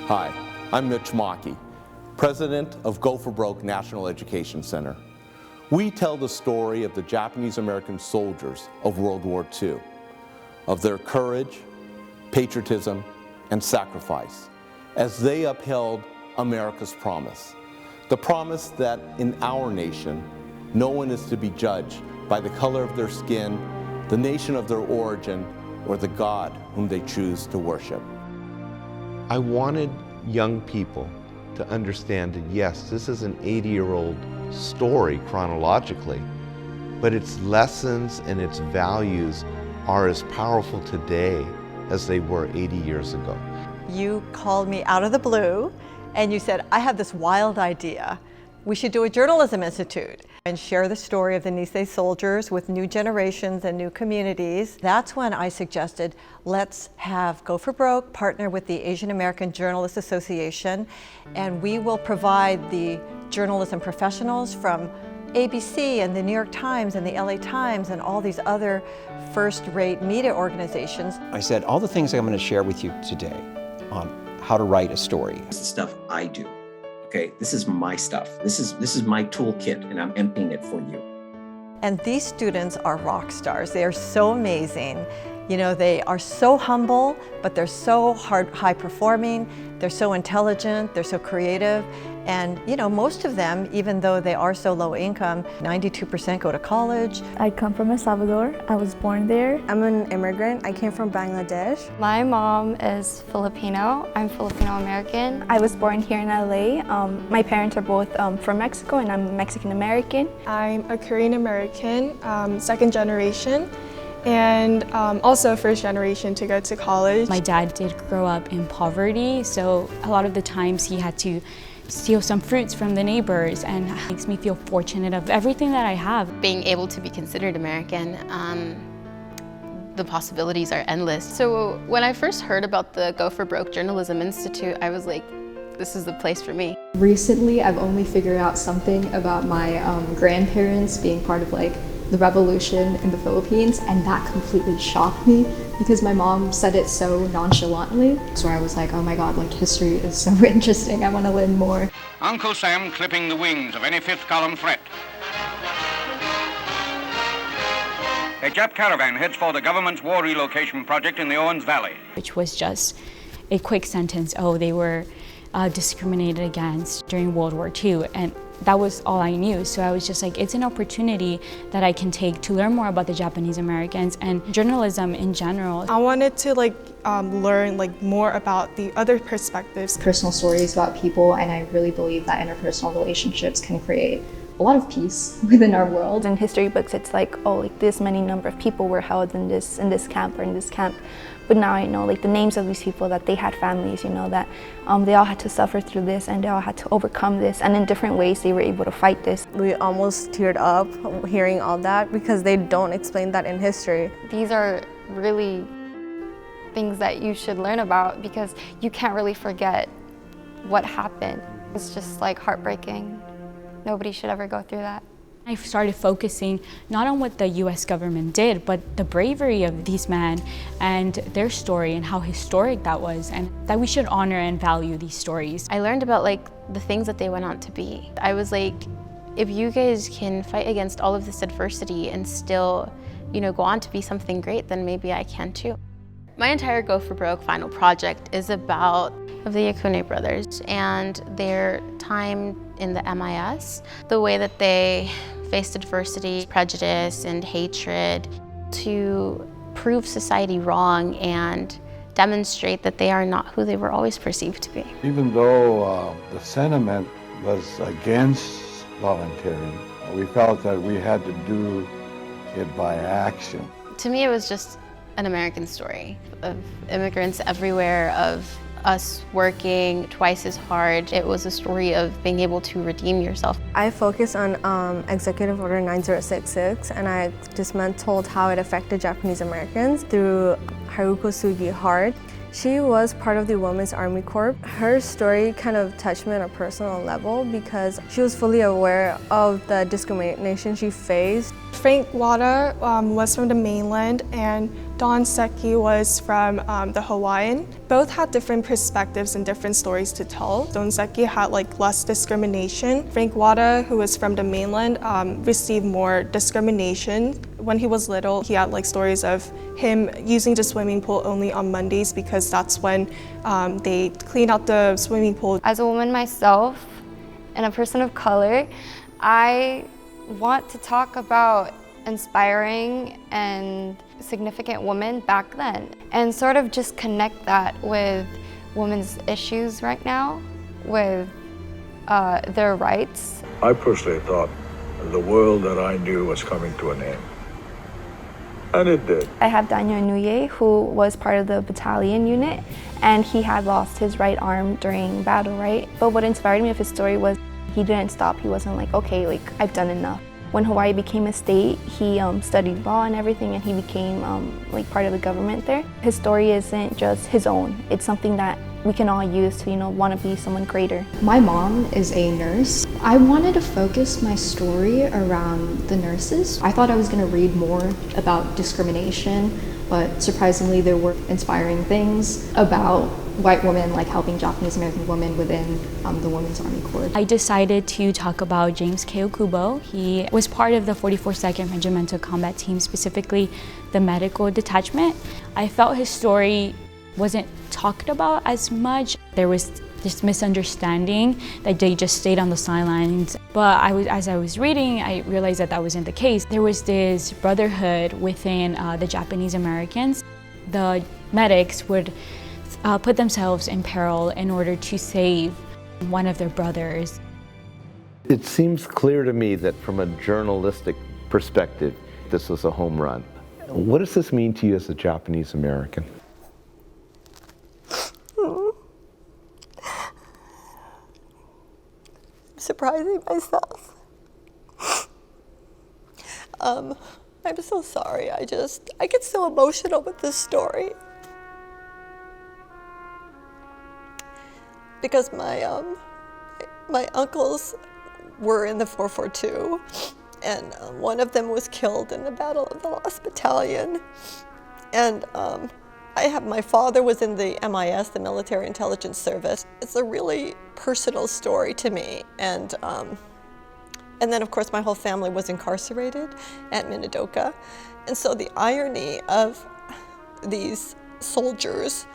Hi, I'm Mitch Mackey, President of Go for Broke National Education Center. We tell the story of the Japanese American soldiers of World War II, of their courage, patriotism, and sacrifice as they upheld America's promise. The promise that in our nation, no one is to be judged by the color of their skin, the nation of their origin, or the God whom they choose to worship. I wanted young people to understand that yes, this is an 80-year-old story chronologically, but its lessons and its values are as powerful today as they were 80 years ago. You called me out of the blue and you said, I have this wild idea. We should do a journalism institute and share the story of the Nisei soldiers with new generations and new communities. That's when I suggested, let's have Go for Broke partner with the Asian American Journalists Association, and we will provide the journalism professionals from ABC and the New York Times and the LA Times and all these other first-rate media organizations. I said, all the things I'm going to share with you today on how to write a story. It's the stuff I do. Okay, this is my stuff. This is my toolkit, and I'm emptying it for you. And these students are rock stars. They are so amazing. You know, they are so humble, but they're so high performing. They're so intelligent. They're so creative. And you know, most of them, even though they are so low income, 92% go to college. I come from El Salvador. I was born there. I'm an immigrant. I came from Bangladesh. My mom is Filipino. I'm Filipino American. I was born here in LA. My parents are both from Mexico, and I'm Mexican American. I'm a Korean American, second generation, and also first generation to go to college. My dad did grow up in poverty, so a lot of the times he had to steal some fruits from the neighbors, and it makes me feel fortunate of everything that I have. Being able to be considered American, the possibilities are endless. So when I first heard about the Go for Broke Journalism Institute, I was like, this is the place for me. Recently, I've only figured out something about my grandparents being part of like the revolution in the Philippines, and that completely shocked me because my mom said it so nonchalantly. So I was like, oh my God, like history is so interesting. I want to learn more. Uncle Sam clipping the wings of any fifth column threat. A Jap caravan heads for the government's war relocation project in the Owens Valley. Which was just a quick sentence, oh, they were discriminated against during World War II. And that was all I knew. So I was just like, it's an opportunity that I can take to learn more about the Japanese Americans and journalism in general. I wanted to learn more about the other perspectives. Personal stories about people, and I really believe that interpersonal relationships can create a lot of peace within our world. In history books, it's like, oh, like this many number of people were held in this camp or in this camp. But now I know like the names of these people, that they had families, you know, that they all had to suffer through this and they all had to overcome this, and in different ways they were able to fight this. We almost teared up hearing all that because they don't explain that in history. These are really things that you should learn about because you can't really forget what happened. It's just like heartbreaking. Nobody should ever go through that. I started focusing not on what the US government did, but the bravery of these men and their story and how historic that was, and that we should honor and value these stories. I learned about the things that they went on to be. I was like, if you guys can fight against all of this adversity and still, go on to be something great, then maybe I can too. My entire Go for Broke final project is about the Yakune brothers and their time in the MIS, the way that they faced adversity, prejudice, and hatred to prove society wrong and demonstrate that they are not who they were always perceived to be. Even though the sentiment was against volunteering, we felt that we had to do it by action. To me, it was just an American story of immigrants everywhere, of us working twice as hard. It was a story of being able to redeem yourself. I focused on Executive Order 9066, and I just told how it affected Japanese Americans through Haruko Sugi Hart. She was part of the Women's Army Corps. Her story kind of touched me on a personal level because she was fully aware of the discrimination she faced. Frank Wada was from the mainland, and Donseki was from the Hawaiian. Both had different perspectives and different stories to tell. Donseki had like less discrimination. Frank Wada, who was from the mainland, received more discrimination. When he was little, he had like stories of him using the swimming pool only on Mondays because that's when they clean out the swimming pool. As a woman myself and a person of color, I want to talk about inspiring and significant women back then and sort of just connect that with women's issues right now, with their rights. I personally thought the world that I knew was coming to an end. And it did. I have Daniel Inouye, who was part of the battalion unit, and he had lost his right arm during battle, right? But what inspired me of his story was he didn't stop. He wasn't like, okay, like I've done enough. When Hawaii became a state, he studied law and everything, and he became like part of the government there. His story isn't just his own. It's something that we can all use to, want to be someone greater. My mom is a nurse. I wanted to focus my story around the nurses. I thought I was going to read more about discrimination, but surprisingly there were inspiring things about white women like helping Japanese American women within the Women's Army Corps. I decided to talk about James K. Okubo. He was part of the 44nd Regimental Combat Team, specifically the medical detachment. I felt his story wasn't talked about as much. There was this misunderstanding that they just stayed on the sidelines. But as I was reading, I realized that wasn't the case. There was this brotherhood within the Japanese Americans. The medics would put themselves in peril in order to save one of their brothers. It seems clear to me that from a journalistic perspective, this was a home run. What does this mean to you as a Japanese American? Surprising myself. I'm so sorry. I get so emotional with this story. Because my uncles were in the 442, and one of them was killed in the Battle of the Lost Battalion. And my father was in the MIS, the Military Intelligence Service. It's a really personal story to me. And then of course my whole family was incarcerated at Minidoka. And so the irony of these soldiers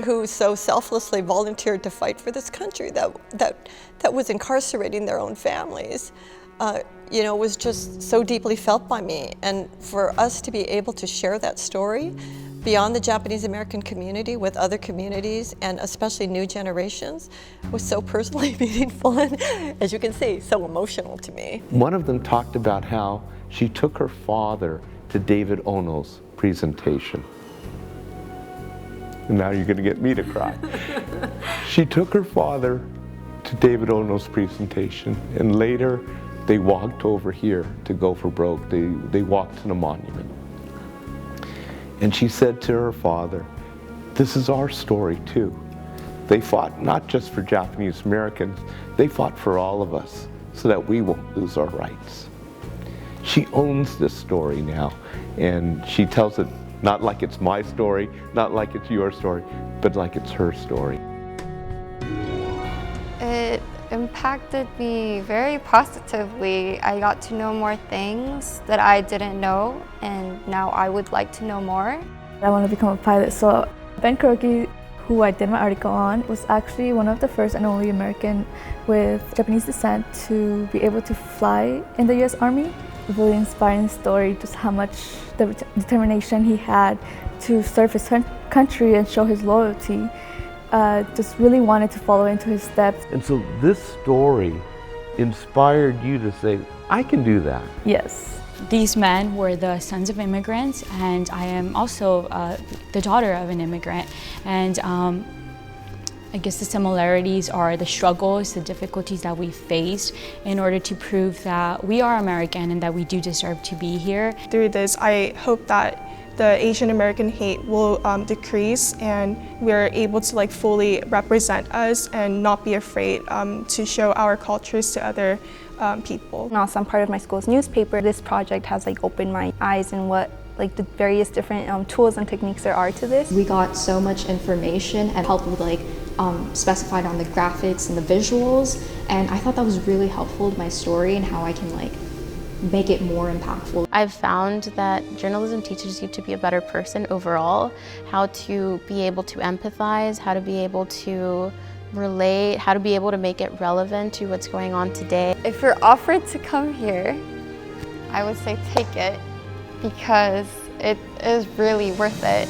who so selflessly volunteered to fight for this country that was incarcerating their own families, was just so deeply felt by me. And for us to be able to share that story beyond the Japanese American community with other communities, and especially new generations, was so personally meaningful and, as you can see, so emotional to me. One of them talked about how she took her father to David Ono's presentation. And now you're going to get me to cry. She took her father to David Ono's presentation, and later they walked over here to Go for Broke. They walked to the monument. And she said to her father, this is our story too. They fought not just for Japanese Americans, they fought for all of us so that we won't lose our rights. She owns this story now, and she tells it not like it's my story, not like it's your story, but like it's her story. It impacted me very positively. I got to know more things that I didn't know, and now I would like to know more. I want to become a pilot, so Ben Kuroki, who I did my article on, was actually one of the first and only American with Japanese descent to be able to fly in the US Army. A really inspiring story, just how much determination he had to serve his country and show his loyalty. Just really wanted to follow into his steps. And so this story inspired you to say, I can do that. Yes. These men were the sons of immigrants, and I am also the daughter of an immigrant. And I guess the similarities are the struggles, the difficulties that we faced in order to prove that we are American and that we do deserve to be here. Through this, I hope that the Asian American hate will decrease, and we're able to fully represent us and not be afraid to show our cultures to other people. Now, I'm part of my school's newspaper. This project has opened my eyes in what like the various different tools and techniques there are to this. We got so much information and helped with like specified on the graphics and the visuals, and I thought that was really helpful to my story and how I can like make it more impactful. I've found that journalism teaches you to be a better person overall, how to be able to empathize, how to be able to relate, how to be able to make it relevant to what's going on today. If you're offered to come here, I would say take it because it is really worth it.